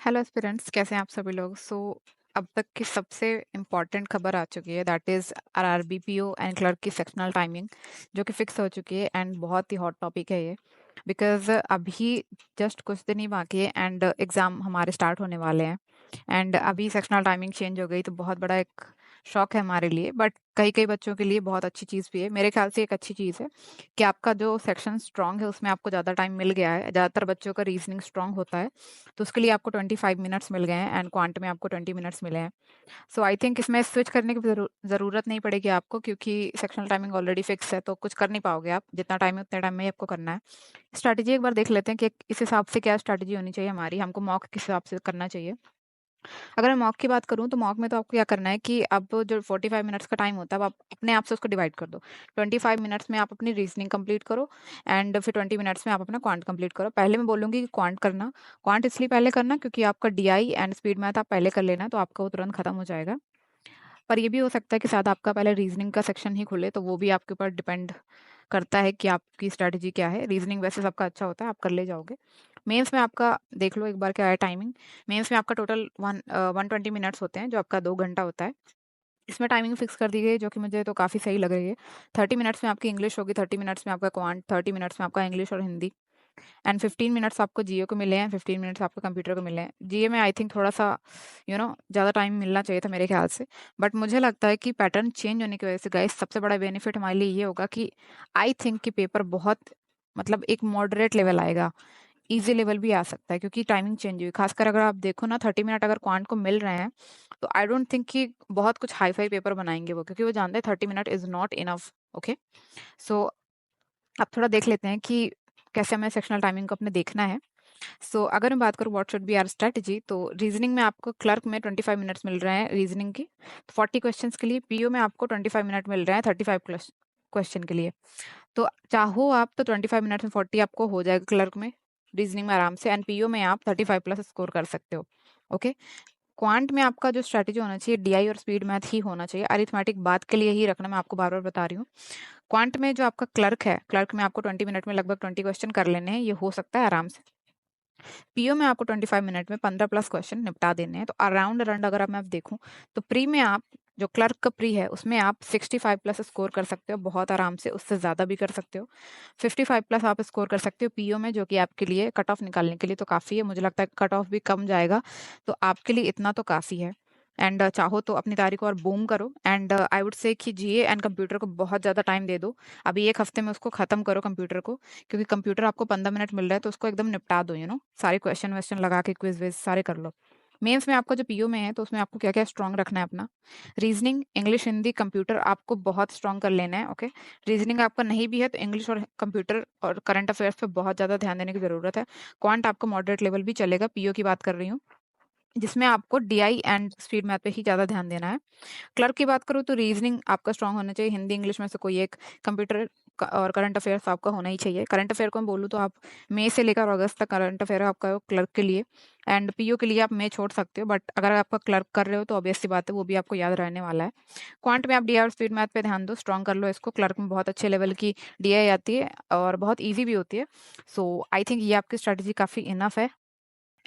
Hello aspirants, कैसे हैं आप सभी लोग। अब तक की सबसे इम्पॉर्टेंट खबर आ चुकी है, दैट इज़ आरआरबीपीओ एंड क्लर्क की सेक्शनल टाइमिंग जो कि फिक्स हो चुकी है एंड बहुत ही हॉट टॉपिक है ये। बिकॉज अभी जस्ट कुछ दिन ही बाकी है एंड एग्ज़ाम हमारे स्टार्ट होने वाले हैं एंड अभी सेक्शनल टाइमिंग चेंज हो गई तो बहुत बड़ा एक शॉक है हमारे लिए, बट कई कई बच्चों के लिए बहुत अच्छी चीज़ भी है। मेरे ख्याल से एक अच्छी चीज़ है कि आपका जो सेक्शन स्ट्रांग है उसमें आपको ज़्यादा टाइम मिल गया है। ज़्यादातर बच्चों का रीजनिंग स्ट्रांग होता है तो उसके लिए आपको 25 मिनट्स मिल गए हैं एंड क्वांट में आपको 20 मिनट्स मिले हैं। सो आई थिंक इसमें स्विच करने की ज़रूरत नहीं पड़ेगी आपको, क्योंकि सेक्शनल टाइमिंग ऑलरेडी फिक्स है तो कुछ कर नहीं पाओगे आप। जितना टाइम है उतने टाइम में ही आपको करना है। स्ट्रैटेजी एक बार देख लेते हैं कि इस हिसाब से क्या स्ट्रैटेजी होनी चाहिए हमारी, हमको मॉक किस हिसाब से करना चाहिए। अगर मैं मॉक की बात करूँ तो मॉक में तो आपको क्या करना है कि अब जो 45 मिनट्स का टाइम होता है अब आप अपने आप से उसको डिवाइड कर दो। 25 मिनट्स में आप अपनी रीजनिंग कंप्लीट करो एंड फिर 20 मिनट्स में आप अपना क्वांट कंप्लीट करो। पहले मैं बोलूँगी कि क्वांट करना, क्वांट इसलिए पहले करना क्योंकि आपका डीआई एंड स्पीड मैथ आप पहले कर लेना तो आपका वो तुरंत खत्म हो जाएगा। पर ये भी हो सकता है कि शायद आपका पहले रीजनिंग का सेक्शन ही खुले, तो वो भी आपके ऊपर डिपेंड करता है कि आपकी स्ट्रैटेजी क्या है। रीजनिंग वैसे सबका अच्छा होता है, आप कर ले जाओगे। मेंस में आपका देख लो एक बार क्या है टाइमिंग। मेंस में आपका टोटल 120 मिनट्स होते हैं जो आपका 2 घंटा होता है। इसमें टाइमिंग फिक्स कर दी गई है जो कि मुझे तो काफ़ी सही लग रही है। 30 मिनट्स में आपकी इंग्लिश होगी, 30 मिनट्स में आपका क्वांट, 30 मिनट्स में आपका इंग्लिश और हिंदी एंड 15 मिनट्स आपको जीओ को मिले हैं, 15 मिनट्स आपको कंप्यूटर को मिले हैं। जीए में आई थिंक थोड़ा सा ज़्यादा टाइम मिलना चाहिए था मेरे ख्याल से, बट मुझे लगता है कि पैटर्न चेंज होने की वजह से गाइस सबसे बड़ा बेनिफिट हमारे लिए ये होगा कि आई थिंक कि पेपर बहुत मतलब एक मॉडरेट लेवल आएगा। इजी लेवल भी आ सकता है क्योंकि टाइमिंग चेंज हुई। खासकर अगर आप देखो ना 30 मिनट अगर क्वांट को मिल रहे हैं तो आई डोंट थिंक कि बहुत कुछ हाई फाई पेपर बनाएंगे वो, क्योंकि वो जानते हैं 30 minute is not enough. Okay, so अब थोड़ा देख लेते हैं कि कैसे हमें सेक्शनल टाइमिंग को अपने देखना है। अगर मैं बात करूँ what should be our strategy, तो रीजनिंग में आपको क्लर्क में 25 मिनट्स मिल रहे हैं रीजनिंग की 40 क्वेश्चंस के लिए। पीओ में आपको 25 मिनट मिल रहे हैं 35 क्वेश्चन के लिए। तो चाहो आप तो 25 मिनट्स में 40 आपको हो जाएगा क्लर्क में, रीजनिंग में आराम से, एंड पीओ में आप 35 प्लस स्कोर कर सकते हो। ओके, क्वांट में आपका जो स्ट्रैटेजी होना चाहिए डीआई और स्पीड मैथ ही होना चाहिए। अरिथमेटिक बात के लिए ही रखना, मैं आपको बार बार बता रही हूँ। क्वांट में जो आपका क्लर्क है, क्लर्क में आपको 20 मिनट में लगभग 20 क्वेश्चन कर लेने हैं, ये हो सकता है आराम से। पीओ में आपको 25 मिनट में 15 प्लस क्वेश्चन निपटा देने हैं। तो अराउंड अराउंड अगर मैं देखूं तो प्री में आप जो क्लर्क का प्री है उसमें आप 65 प्लस स्कोर कर सकते हो बहुत आराम से, उससे ज़्यादा भी कर सकते हो। 55 प्लस आप स्कोर कर सकते हो पीओ में, जो कि आपके लिए कट ऑफ निकालने के लिए तो काफ़ी है। मुझे लगता है कट ऑफ भी कम जाएगा, तो आपके लिए इतना तो काफ़ी है। एंड चाहो तो अपनी तारीख को और बूम करो एंड आई वुड से कि जीए एंड कंप्यूटर को बहुत ज़्यादा टाइम दे दो। अभी एक हफ्ते में उसको ख़त्म करो कंप्यूटर को, क्योंकि कंप्यूटर आपको 15 मिनट मिल रहा है तो उसको एकदम निपटा दो। सारे क्वेश्चन वेश्चन लगा के क्विज विज सारे कर लो। मेंस में आपका जो पीओ में है तो उसमें आपको क्या क्या स्ट्रॉन्ग रखना है अपना। रीजनिंग, इंग्लिश, हिंदी, कंप्यूटर आपको बहुत स्ट्रॉन्ग कर लेना है। ओके, रीजनिंग आपका नहीं भी है तो इंग्लिश और कंप्यूटर और करंट अफेयर्स पे बहुत ज़्यादा ध्यान देने की ज़रूरत है। क्वांट आपको मॉडरेट लेवल भी चलेगा, पीओ की बात कर रही हूँ, जिसमें आपको डीआई एंड स्पीड मैथ पे ही ज़्यादा ध्यान देना है। क्लर्क की बात करूँ तो रीजनिंग आपका स्ट्रांग होना चाहिए, हिंदी इंग्लिश में से कोई एक, कंप्यूटर और करंट अफेयर्स आपका होना ही चाहिए। करंट अफेयर को मैं बोलूँ तो आप मई से लेकर अगस्त तक करंट अफेयर आपका क्लर्क के लिए, एंड पीओ के लिए आप मई छोड़ सकते हो, बट अगर आपका क्लर्क कर रहे हो तो ऑब्वियस सी बात है वो भी आपको याद रहने वाला है। क्वांट में आप डी और स्पीड मैथ पे ध्यान दो, स्ट्रॉन्ग कर लो इसको। क्लर्क में बहुत अच्छे लेवल की डीआई आती है और बहुत ईजी भी होती है। आई थिंक ये आपकी स्ट्रेटेजी काफ़ी इनफ है।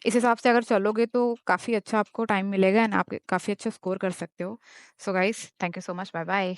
इस हिसाब से अगर चलोगे तो काफ़ी अच्छा आपको टाइम मिलेगा एंड आप काफ़ी अच्छा स्कोर कर सकते हो। So guys, thank you so much, bye bye.